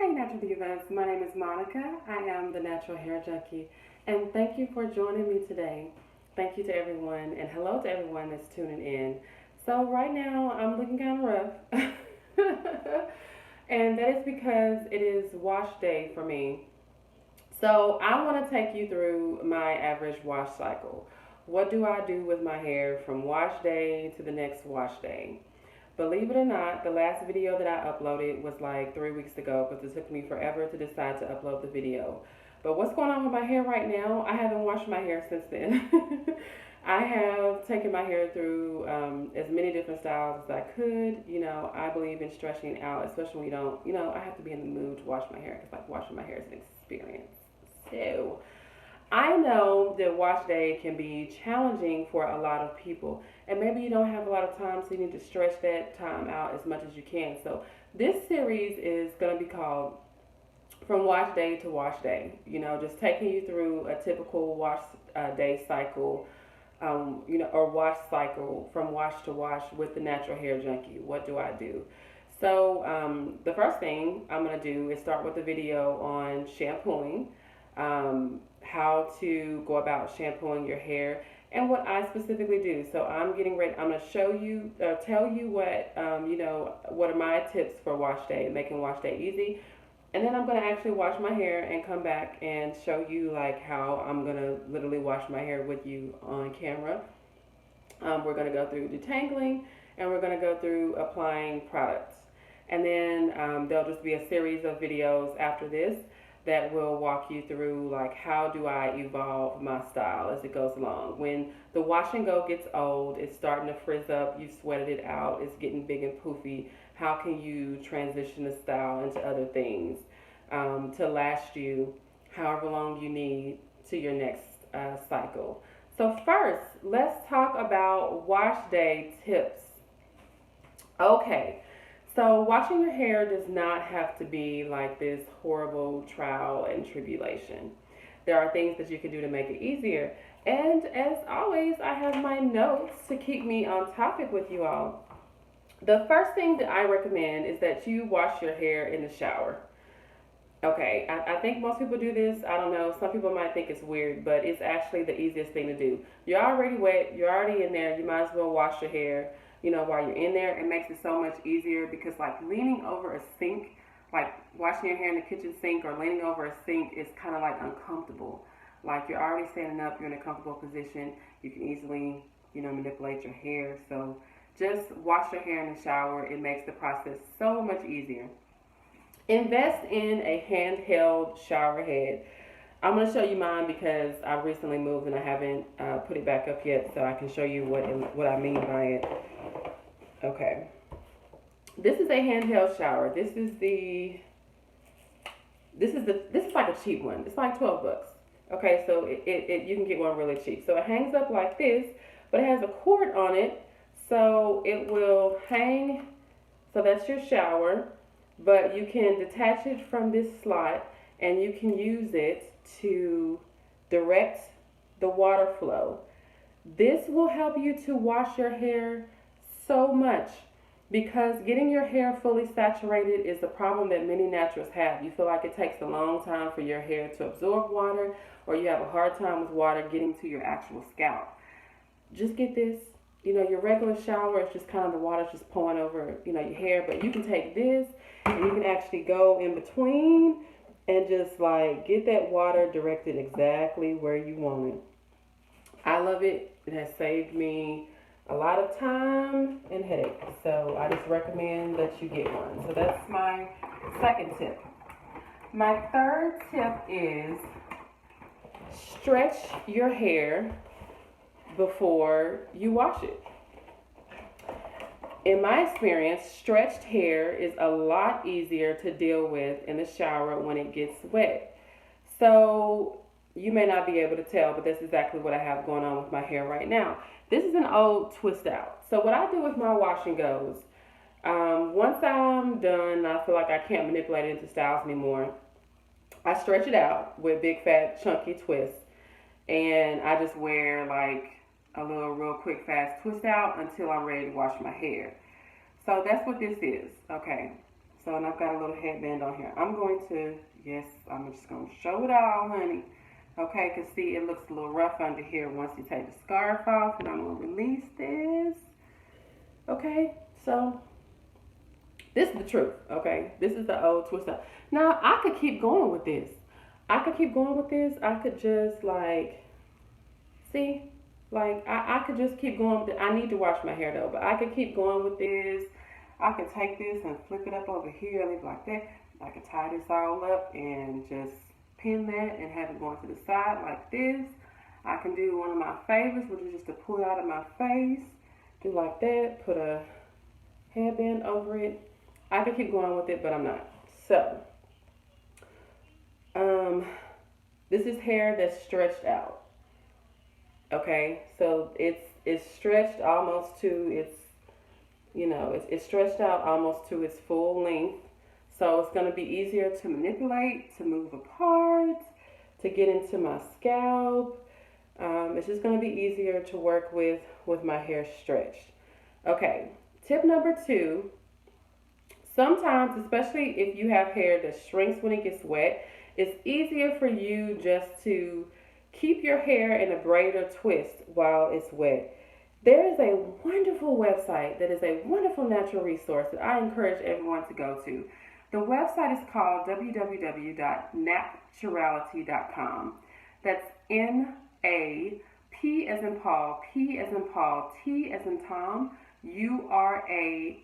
Hey Natural Divas, my name is Monica. I am the Natural Hair Junkie, and thank you for joining me today. Thank you to everyone, and hello to everyone that's tuning in. So right now I'm looking kind of rough, and that is because it is wash day for me. So I want to take you through my average wash cycle. What do I do with my hair from wash day to the next wash day? Believe it or not, the last video that I uploaded was like 3 weeks ago because it took me forever to decide to upload the video. But what's going on with my hair right now? I haven't washed my hair since then. I have taken my hair through as many different styles as I could. I believe in stretching it out, especially when you don't, I have to be in the mood to wash my hair because like washing my hair is an experience. So I know that wash day can be challenging for a lot of people, and maybe you don't have a lot of time, so you need to stretch that time out as much as you can. So, this series is going to be called From Wash Day to Wash Day. Just taking you through a typical wash day cycle, or wash cycle from wash to wash with the Natural Hair Junkie. What do I do? So, the first thing I'm going to do is start with a video on shampooing, how to go about shampooing your hair, and what I specifically do. So I'm getting ready. I'm going to show you, tell you what are my tips for wash day, making wash day easy. And then I'm going to actually wash my hair and come back and show you like how I'm going to literally wash my hair with you on camera. We're going to go through detangling, and we're going to go through applying products. And then there'll just be a series of videos after this that will walk you through like how do I evolve my style as it goes along. When the wash and go gets old, it's starting to frizz up, you've sweated it out, it's getting big and poofy, how can you transition the style into other things to last you however long you need to your next cycle. So first, let's talk about wash day tips. Okay, so washing your hair does not have to be like this horrible trial and tribulation. There are things that you can do to make it easier. And as always, I have my notes to keep me on topic with you all. The first thing that I recommend is that you wash your hair in the shower. Okay, I think most people do this. I don't know. Some people might think it's weird, but it's actually the easiest thing to do. You're already wet. You're already in there. You might as well wash your hair, while you're in there. It makes it so much easier because, like, leaning over a sink, like washing your hair in the kitchen sink or leaning over a sink is kind of like uncomfortable. Like, you're already standing up. You're in a comfortable position. You can easily, manipulate your hair. So just wash your hair in the shower. It makes the process so much easier. Invest in a handheld shower head. I'm going to show you mine because I recently moved and I haven't put it back up yet, so I can show you what I mean by it. Okay. This is a handheld shower. This is like a cheap one. It's like 12 bucks. Okay, so you can get one really cheap. So it hangs up like this, but it has a cord on it, so it will hang. So that's your shower, but you can detach it from this slot and you can use it to direct the water flow. This will help you to wash your hair so much because getting your hair fully saturated is the problem that many naturals have. You feel like it takes a long time for your hair to absorb water, or you have a hard time with water getting to your actual scalp. Just get this. Your regular shower is just kind of the water's just pouring over, your hair, but you can take this and you can actually go in between and just like get that water directed exactly where you want it. I love it. It has saved me a lot of time and headache. So I just recommend that you get one. So that's my second tip. My third tip is stretch your hair before you wash it. In my experience, stretched hair is a lot easier to deal with in the shower when it gets wet. So you may not be able to tell, but that's exactly what I have going on with my hair right now. This is an old twist out. So what I do with my wash and goes, once I'm done, I feel like I can't manipulate it into styles anymore. I stretch it out with big fat chunky twists, and I just wear like a little real quick fast twist out until I'm ready to wash my hair. So that's what this is. Okay. So, and I've got a little headband on here. I'm going to, yes, I'm just going to show it all, honey. Okay, because see, it looks a little rough under here once you take the scarf off, and I'm going to release this. Okay, so this is the truth, okay? This is the old twist up. Now, I could keep going with this. I could keep going with this. I could just, like, see? Like, I could just keep going with it. I need to wash my hair, though, but I could keep going with this. I could take this and flip it up over here, leave it like that. I could tie this all up and just pin that and have it going to the side like this. I can do one of my favorites, which is just to pull it out of my face. Do like that, put a headband over it. I could keep going with it, but I'm not. So, um, this is hair that's stretched out. Okay, so it's stretched almost to its, it's stretched out almost to its full length. So it's going to be easier to manipulate, to move apart, to get into my scalp. It's just going to be easier to work with my hair stretched. Okay, tip number 2. Sometimes, especially if you have hair that shrinks when it gets wet, it's easier for you just to keep your hair in a braid or twist while it's wet. There is a wonderful website that is a wonderful natural resource that I encourage everyone to go to. The website is called www.napturality.com. That's N-A-P as in Paul, P as in Paul, T as in Tom, U-R-A-L-I-T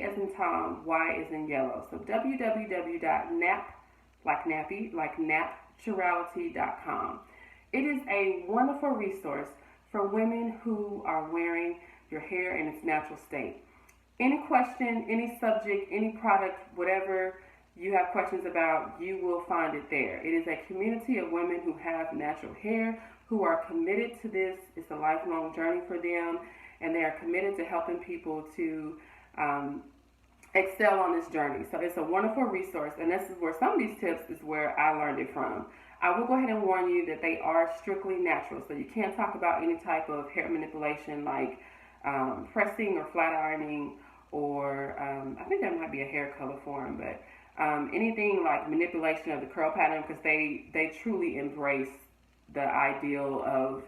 as in Tom, Y as in yellow. So www.nap, like nappy, like napturality.com. It is a wonderful resource for women who are wearing your hair in its natural state. Any question, any subject, any product, whatever you have questions about, you will find it there. It is a community of women who have natural hair, who are committed to this. It's a lifelong journey for them, and they are committed to helping people to excel on this journey. So it's a wonderful resource, and this is where some of these tips is where I learned it from. I will go ahead and warn you that they are strictly natural, so you can't talk about any type of hair manipulation like pressing or flat ironing, or I think that might be a hair color form, but anything like manipulation of the curl pattern, because they truly embrace the ideal of,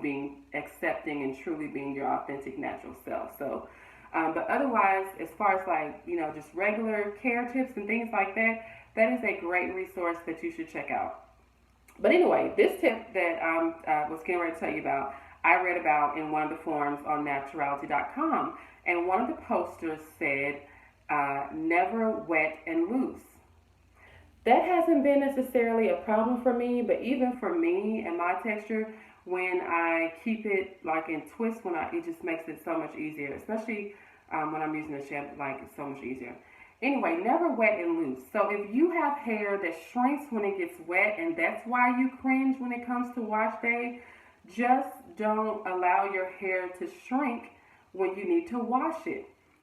being accepting and truly being your authentic natural self. So, but otherwise, as far as like, just regular care tips and things like that, that is a great resource that you should check out. But anyway, this tip that I was getting ready to tell you about, I read about in one of the forums on napturality.com, and one of the posters said, never wet and loose. That hasn't been necessarily a problem for me, but even for me and my texture, when I keep it like in twist, it just makes it so much easier, especially when I'm using a shampoo, like it's so much easier. Anyway, never wet and loose. So if you have hair that shrinks when it gets wet, and that's why you cringe when it comes to wash day, just don't allow your hair to shrink when you need to wash it.